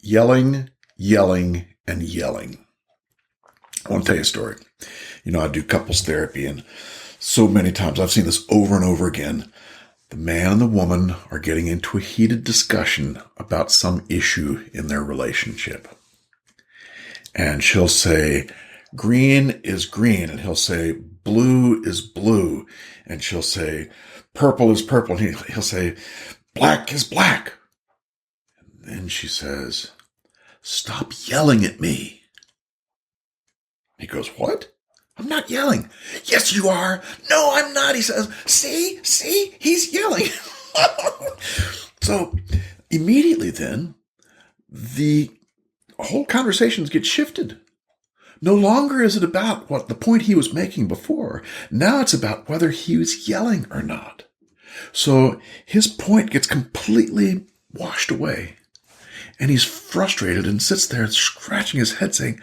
Yelling, yelling, and yelling. I want to tell you a story. I do couples therapy, and so many times I've seen this over and over again. The man and the woman are getting into a heated discussion about some issue in their relationship. And she'll say, green is green. And he'll say, blue is blue. And she'll say, purple is purple. And he'll say, black is black. And then she says, stop yelling at me. He goes, what? I'm not yelling. Yes, you are. No, I'm not. He says, see, he's yelling. So immediately then, the whole conversations get shifted. No longer is it about what the point he was making before. Now it's about whether he was yelling or not. So his point gets completely washed away. And he's frustrated and sits there scratching his head saying,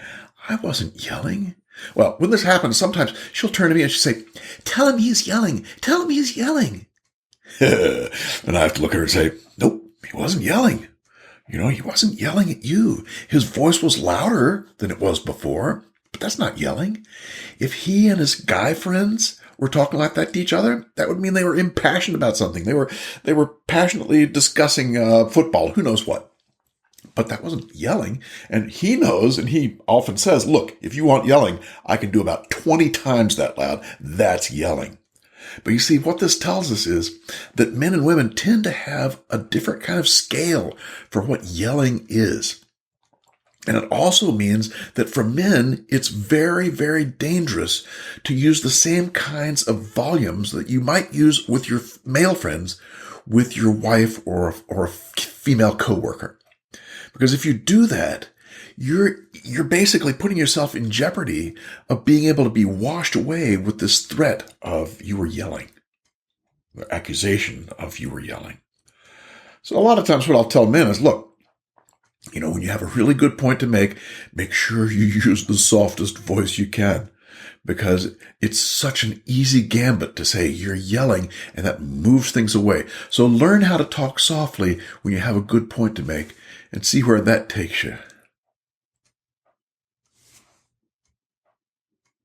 I wasn't yelling. Well, when this happens, sometimes she'll turn to me and she'll say, tell him he's yelling. Tell him he's yelling. And I have to look at her and say, nope, he wasn't yelling. He wasn't yelling at you. His voice was louder than it was before, but that's not yelling. If he and his guy friends were talking like that to each other, that would mean they were impassioned about something. They were passionately discussing football, who knows what. But that wasn't yelling. And he knows, and he often says, look, if you want yelling, I can do about 20 times that loud. That's yelling. But you see, what this tells us is that men and women tend to have a different kind of scale for what yelling is. And it also means that for men, it's very, very dangerous to use the same kinds of volumes that you might use with your male friends, with your wife or a female coworker. Because if you do that, you're basically putting yourself in jeopardy of being able to be washed away with this threat of you were yelling, the accusation of you were yelling. So a lot of times what I'll tell men is, look, when you have a really good point to make sure you use the softest voice you can, because it's such an easy gambit to say you're yelling, and that moves things away. So learn how to talk softly when you have a good point to make, and see where that takes you.